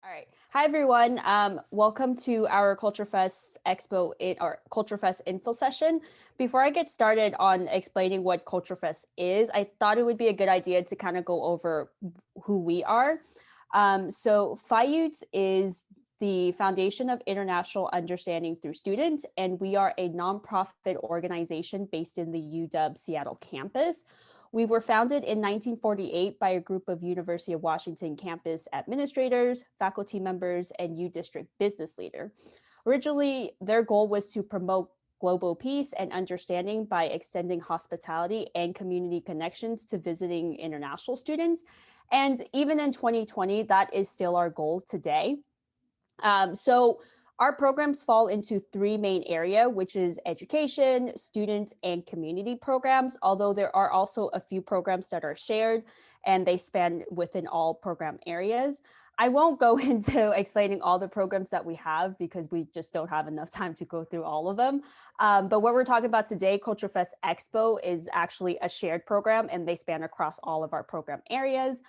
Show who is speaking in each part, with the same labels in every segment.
Speaker 1: All right. Hi, everyone. Welcome to our Culture Fest Expo or Culture Fest info session. Before I get started on explaining what Culture Fest is, I thought it would be a good idea to kind of go over who we are. So FIUTS is the Foundation of International Understanding through Students, and we are a nonprofit organization based in the UW Seattle campus. We were founded in 1948 by a group of University of Washington campus administrators, faculty members, and U District business leader. Originally, their goal was to promote global peace and understanding by extending hospitality and community connections to visiting international students. And even in 2020, that is still our goal today. So our programs fall into three main areas, which is education, student, and community programs, although there are also a few programs that are shared and they span within all program areas. I won't go into explaining all the programs that we have because we just don't have enough time to go through all of them. But what we're talking about today, Culture Fest Expo, is actually a shared program and they span across all of our program areas.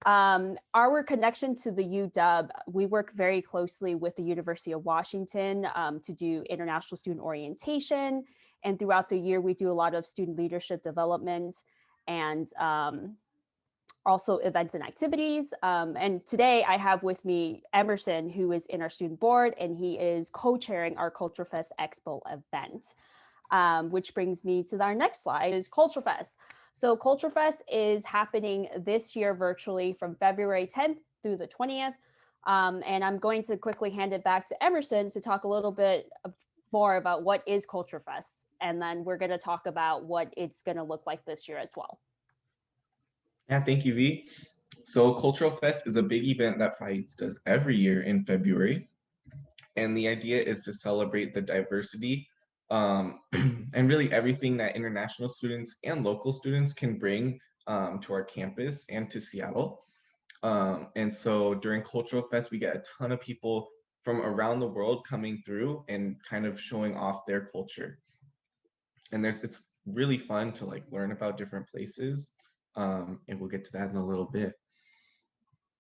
Speaker 1: Our connection to the UW, we work very closely with the University of Washington to do international student orientation. And throughout the year, we do a lot of student leadership development and also events and activities. And today I have with me Emerson, who is in our student board, and he is co-chairing our Culture Fest Expo event. Which brings me to our next slide is Culture Fest. So Culture Fest is happening this year virtually from February 10th through the 20th. And I'm going to quickly hand it back to Emerson to talk a little bit more about what is Culture Fest. And then we're going to talk about what it's going to look like this year as well.
Speaker 2: Yeah, thank you, V. So Cultural Fest is a big event that FIUTS does every year in February. And the idea is to celebrate the diversity and really everything that international students and local students can bring to our campus and to Seattle. And so during Cultural Fest, we get a ton of people from around the world coming through and kind of showing off their culture. And it's really fun to like learn about different places. And we'll get to that in a little bit.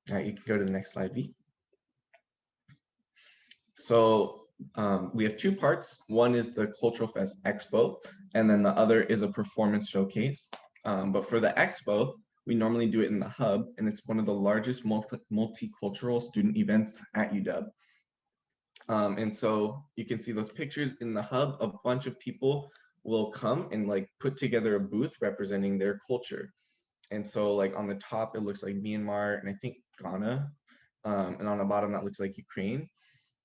Speaker 2: All right, you can go to the next slide, V. So we have two parts. One is the Cultural Fest Expo, and then the other is a performance showcase. But for the Expo, we normally do it in the Hub, and it's one of the largest multicultural student events at UW. And so you can see those pictures in the Hub. A bunch of people will come and like put together a booth representing their culture. And so like on the top, it looks like Myanmar and I think Ghana. And on the bottom, that looks like Ukraine.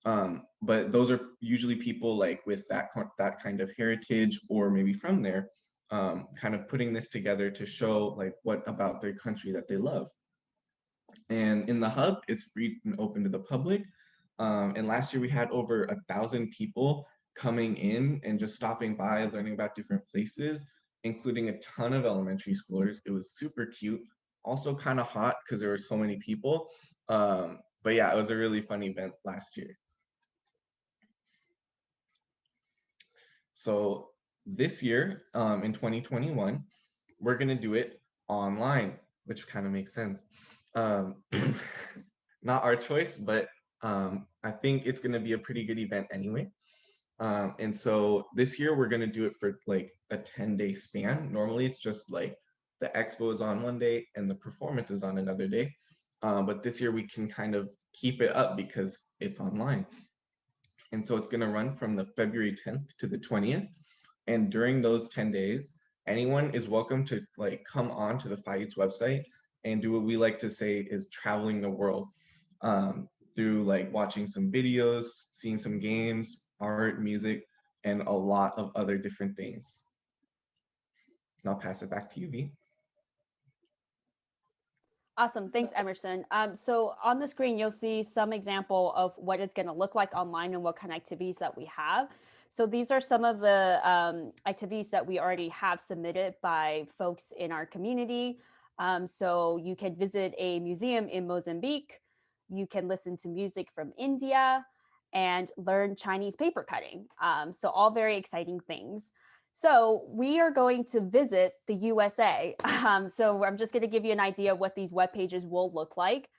Speaker 2: But those are usually people like with that kind of heritage or maybe from there, kind of putting this together to show like what about their country that they love. And in the Hub, it's free and open to the public. And last year we had over 1,000 people coming in and just stopping by, learning about different places, including a ton of elementary schoolers. It was super cute, also kind of hot because there were so many people. But yeah, it was a really fun event last year. So this year, in 2021, we're gonna do it online, which kind of makes sense. Not our choice, but I think it's gonna be a pretty good event anyway. And so this year we're gonna do it for like a 10-day span. Normally it's just like the expo is on one day and the performance is on another day. But this year we can kind of keep it up because it's online. And so it's going to run from the February 10th to the 20th. And during those 10 days, anyone is welcome to like come on to the FIUTS website and do what we like to say is traveling the world through like watching some videos, seeing some games, art, music, and a lot of other different things. And I'll pass it back to you, V.
Speaker 1: Awesome. Thanks, Emerson. So on the screen, you'll see some example of what it's going to look like online and what kind of activities that we have. So these are some of the activities that we already have submitted by folks in our community. So you can visit a museum in Mozambique. You can listen to music from India and learn Chinese paper cutting. So all very exciting things. So we are going to visit the USA. So I'm just going to give you an idea of what these web pages will look like.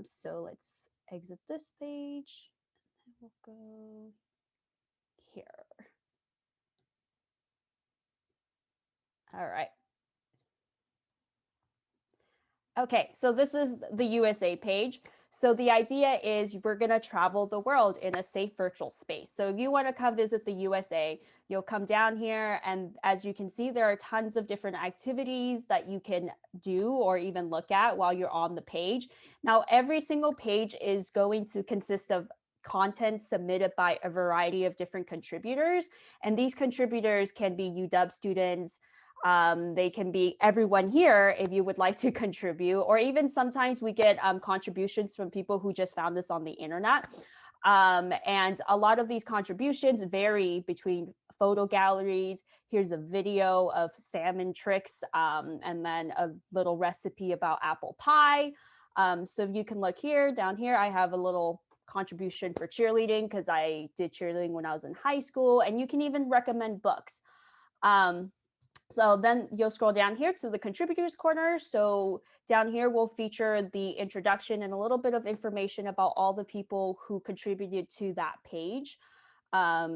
Speaker 1: So let's exit this page. We'll go here. All right. Okay, so this is the USA page. So the idea is we're going to travel the world in a safe virtual space. So if you want to come visit the USA, you'll come down here, and as you can see, there are tons of different activities that you can do or even look at while you're on the page. Now, every single page is going to consist of content submitted by a variety of different contributors, and these contributors can be UW students, they can be everyone here if you would like to contribute, or even sometimes we get contributions from people who just found this on the internet. And a lot of these contributions vary between photo galleries. Here's a video of salmon tricks, and then a little recipe about apple pie. So you can look here, down here, I have a little contribution for cheerleading because I did cheerleading when I was in high school, and you can even recommend books. So then you'll scroll down here to the contributors corner. So down here we'll feature the introduction and a little bit of information about all the people who contributed to that page.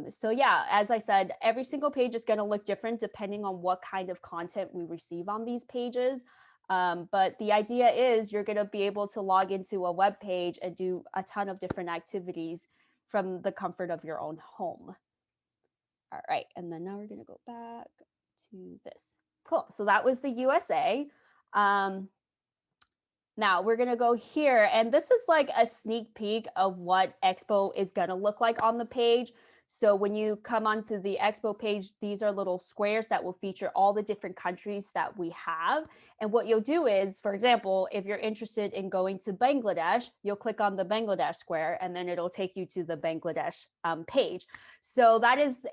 Speaker 1: So yeah, as I said, every single page is going to look different depending on what kind of content we receive on these pages. But the idea is you're going to be able to log into a web page and do a ton of different activities from the comfort of your own home. All right, and then now we're going to go back to this. Cool. So that was the USA. Now we're going to go here, and this is like a sneak peek of what Expo is going to look like on the page. So when you come onto the Expo page, these are little squares that will feature all the different countries that we have. And what you'll do is, for example, if you're interested in going to Bangladesh, you'll click on the Bangladesh square, and then it'll take you to the Bangladesh page. So that is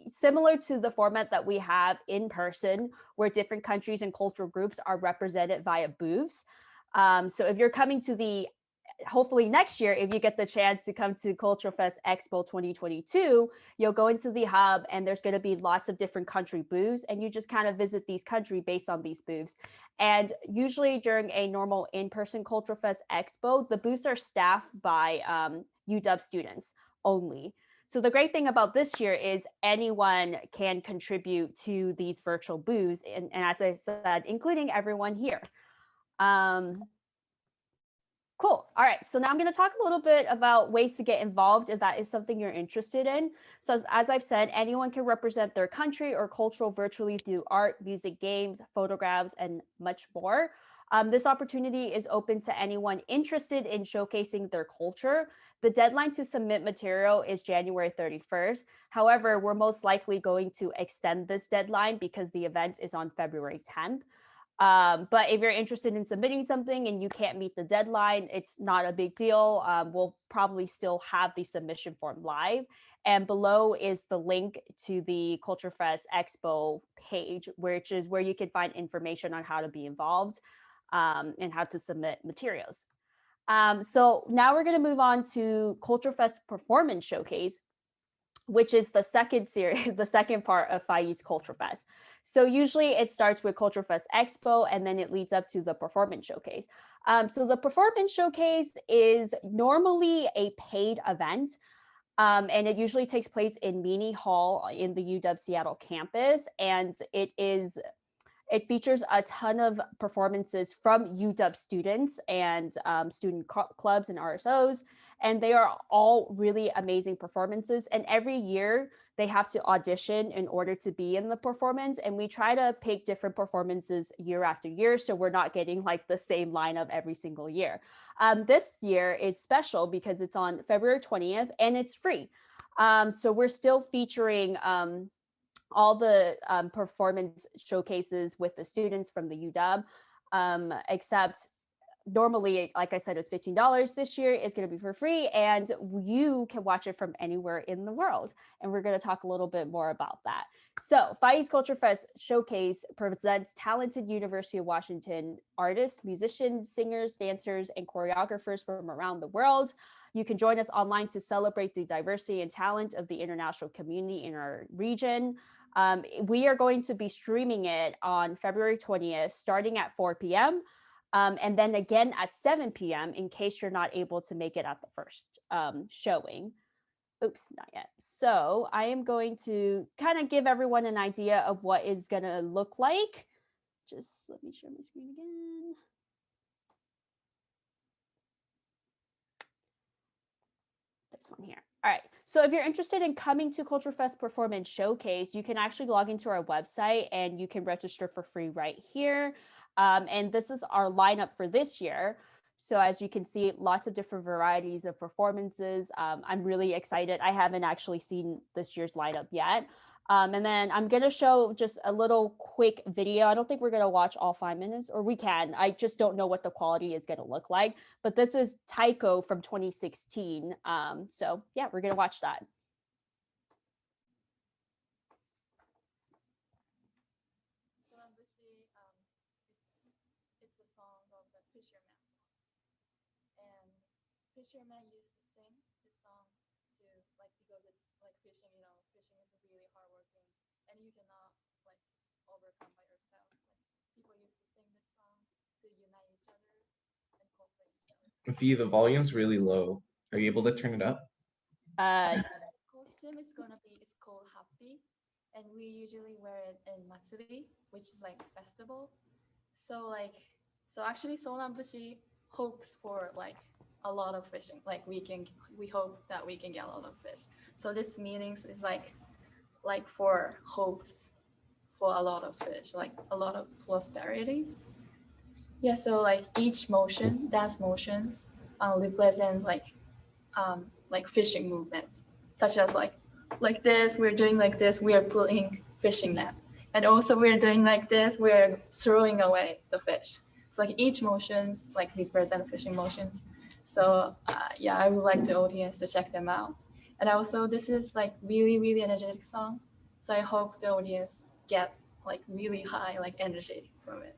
Speaker 1: similar to the format that we have in person, where different countries and cultural groups are represented via booths. So if you're coming to hopefully next year, if you get the chance to come to Cultural Fest Expo 2022, you'll go into the hub, and there's going to be lots of different country booths, and you just kind of visit these country based on these booths. And usually during a normal in-person Cultural Fest Expo, the booths are staffed by UW students only. So the great thing about this year is anyone can contribute to these virtual booths, and as I said, including everyone here. Cool. All right. So now I'm going to talk a little bit about ways to get involved if that is something you're interested in. So as I've said, anyone can represent their country or cultural virtually through art, music, games, photographs, and much more. This opportunity is open to anyone interested in showcasing their culture. The deadline to submit material is January 31st. However, we're most likely going to extend this deadline because the event is on February 10th. But if you're interested in submitting something and you can't meet the deadline, it's not a big deal. We'll probably still have the submission form live. And below is the link to the Culture Fest Expo page, which is where you can find information on how to be involved and how to submit materials. So now we're going to move on to Culture Fest Performance Showcase, which is the second series, the second part of Phi Youth Culture Fest. So usually it starts with Culture Fest Expo, and then it leads up to the Performance Showcase. So the Performance Showcase is normally a paid event, and it usually takes place in Meany Hall in the UW Seattle campus, and it features a ton of performances from UW students and student clubs and RSOs, and they are all really amazing performances. And every year they have to audition in order to be in the performance, and we try to pick different performances year after year, so we're not getting like the same lineup every single year. This year is special because it's on February 20th and it's free. So we're still featuring all the performance showcases with the students from the UW, except normally, like I said, it's $15. This year is going to be for free, and you can watch it from anywhere in the world. And we're going to talk a little bit more about that. So Phi Youth Culture Fest Showcase presents talented University of Washington artists, musicians, singers, dancers, and choreographers from around the world. You can join us online to celebrate the diversity and talent of the international community in our region. We are going to be streaming it on February 20th, starting at 4 p.m. And then again at 7 p.m. in case you're not able to make it at the first showing. Oops, not yet. So I am going to kind of give everyone an idea of what is going to look like. Just let me share my screen again. This one here. All right. So if you're interested in coming to Culture Fest Performance Showcase, you can actually log into our website and you can register for free right here. And this is our lineup for this year. So as you can see, lots of different varieties of performances. I'm really excited. I haven't actually seen this year's lineup yet. And then I'm going to show just a little quick video. I don't think we're going to watch all 5 minutes, or we can. I just don't know what the quality is going to look like. But this is Taiko from 2016. So yeah, we're going to watch that.
Speaker 3: It's a song of the fisherman song. And fisherman used to sing this song to, like, because it's like fishing, you know, fishing is really hardworking and you cannot like overcome by yourself. Like, people used to sing this song to unite each other and cooperate each other.
Speaker 2: Fee, the volume's really low. Are you able to turn it up?
Speaker 3: Costume is gonna be, it's called Happy, and we usually wear it in Matsuri, which is like festival. So actually Solanbushi hopes for like a lot of fishing. Like we hope that we can get a lot of fish. So this meanings is like for hopes for a lot of fish, like a lot of prosperity. Yeah, so like each motion, dance motions, represent like fishing movements, such as like this, we're doing like this, we are pulling fishing net. And also we're doing like this, we're throwing away the fish. So like each motions like represent fishing motions. So yeah, I would like the audience to check them out. And also this is like really, really energetic song. So I hope the audience get like really high like energy from it.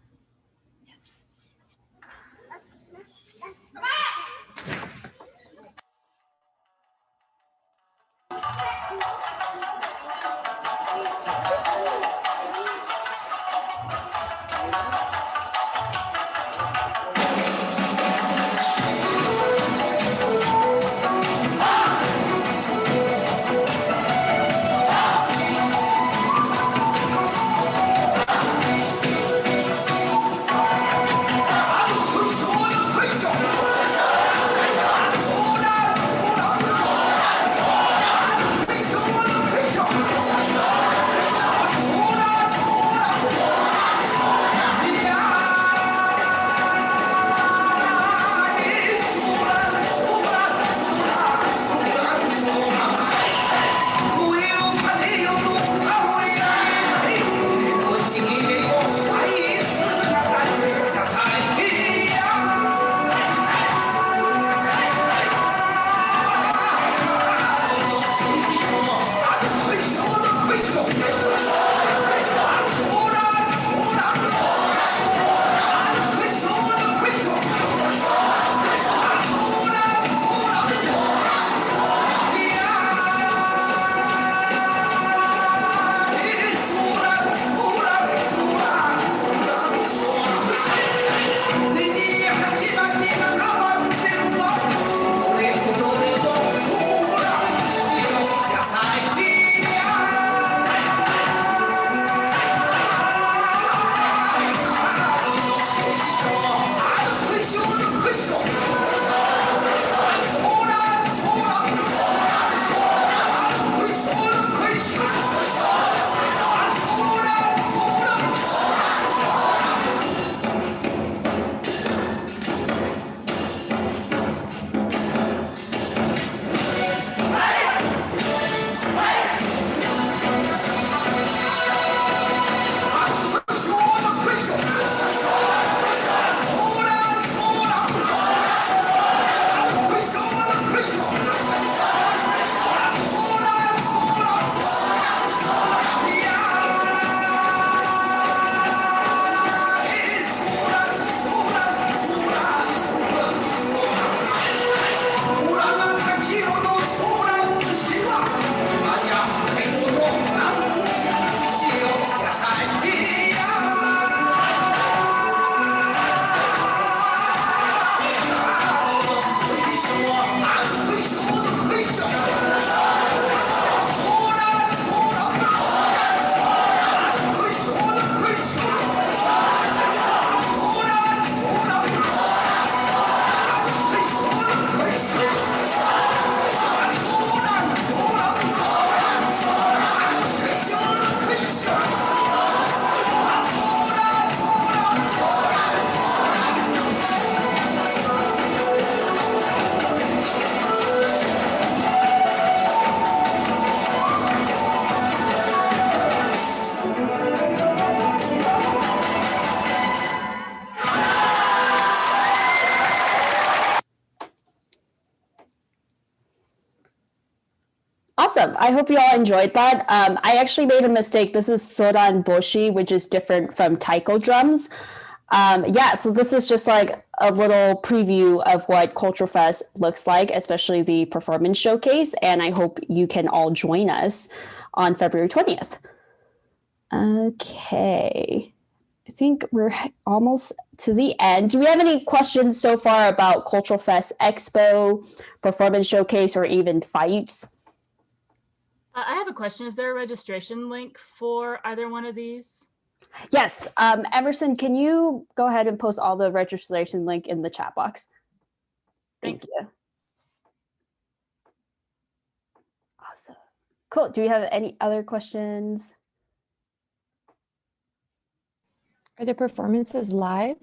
Speaker 1: Awesome. I hope you all enjoyed that. I actually made a mistake. This is Soran Boshi, which is different from taiko drums. Yeah, so this is just like a little preview of what Culture Fest looks like, especially the performance showcase. And I hope you can all join us on February 20th. Okay. I think we're almost to the end. Do we have any questions so far about Cultural Fest Expo, performance showcase, or even fights?
Speaker 4: I have a question. Is there a registration link for either one of these?
Speaker 1: Yes. Emerson, can you go ahead and post all the registration link in the chat box? Thank you. Awesome. Cool. Do we have any other questions?
Speaker 5: Are the performances live?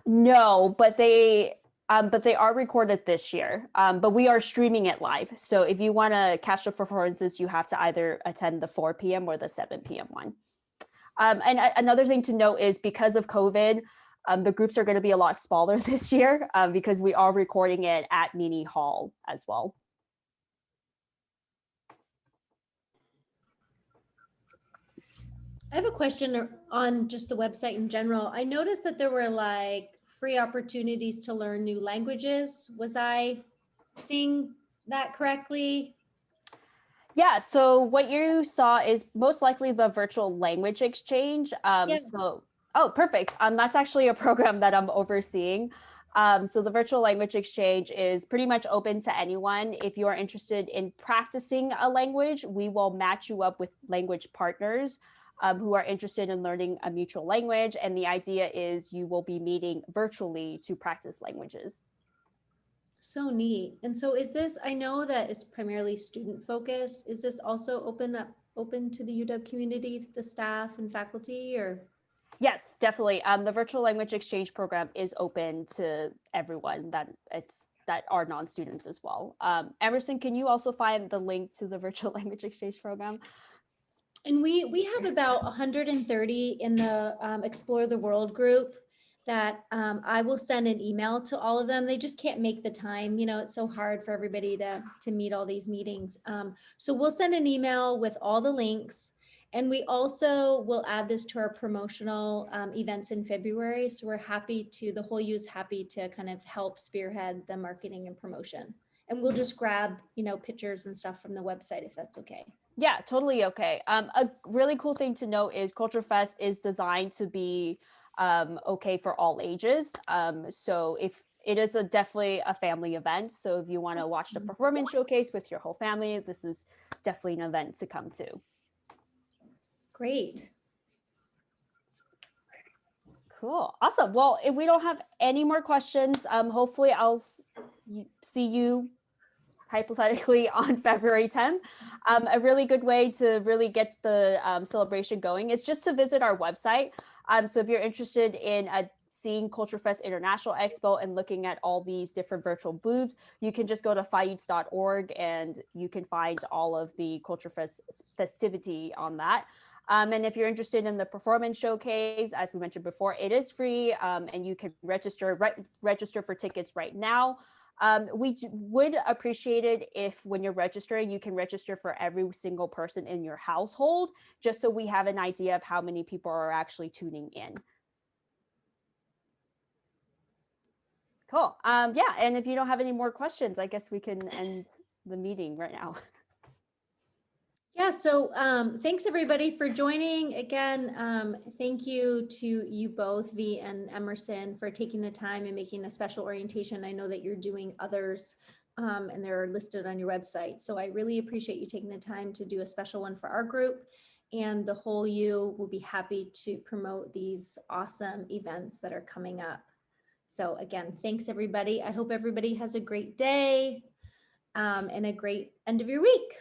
Speaker 1: No, but they are recorded this year. But we are streaming it live. So if you want to catch the performances, you have to either attend the 4 p.m. or the 7 p.m. one. And another thing to note is because of COVID, the groups are going to be a lot smaller this year because we are recording it at Mini Hall as well.
Speaker 6: I have a question on just the website in general. I noticed that there were like free opportunities to learn new languages. Was I seeing that correctly?
Speaker 1: Yeah, so what you saw is most likely the virtual language exchange.
Speaker 6: Yeah.
Speaker 1: Oh, perfect. That's actually a program that I'm overseeing. So the virtual language exchange is pretty much open to anyone. If you are interested in practicing a language, we will match you up with language partners who are interested in learning a mutual language. And the idea is you will be meeting virtually to practice languages.
Speaker 6: So neat. And so is this, I know that it's primarily student focused. Is this also open to the UW community, the staff and faculty, or?
Speaker 1: Yes, definitely. The virtual language exchange program is open to everyone that are non-students as well. Emerson, can you also find the link to the virtual language exchange program?
Speaker 6: And we have about 130 in the Explore the World group that I will send an email to all of them. They just can't make the time. You know, it's so hard for everybody to meet all these meetings. So we'll send an email with all the links. And we also will add this to our promotional events in February. So we're happy to, the whole U is happy to kind of help spearhead the marketing and promotion. And we'll just grab, pictures and stuff from the website if that's okay.
Speaker 1: Yeah, totally okay. A really cool thing to note is Culture Fest is designed to be okay for all ages. So if it is definitely a family event. So if you want to watch the performance showcase with your whole family, this is definitely an event to come to.
Speaker 6: Great.
Speaker 1: Cool. Awesome. Well, if we don't have any more questions, hopefully I'll see you hypothetically on February 10th. A really good way to really get the celebration going is just to visit our website. So if you're interested in seeing Culture Fest International Expo and looking at all these different virtual booths, you can just go to fayuts.org and you can find all of the Culture Fest festivity on that. And if you're interested in the performance showcase, as we mentioned before, it is free and you can register for tickets right now. We would appreciate it if when you're registering, you can register for every single person in your household, just so we have an idea of how many people are actually tuning in. Cool. Yeah, and if you don't have any more questions, I guess we can end the meeting right now.
Speaker 6: Yeah, so thanks everybody for joining. Again, thank you to you both, V and Emerson, for taking the time and making a special orientation. I know that you're doing others and they're listed on your website. So I really appreciate you taking the time to do a special one for our group, and the whole U will be happy to promote these awesome events that are coming up. So again, thanks everybody. I hope everybody has a great day and a great end of your week.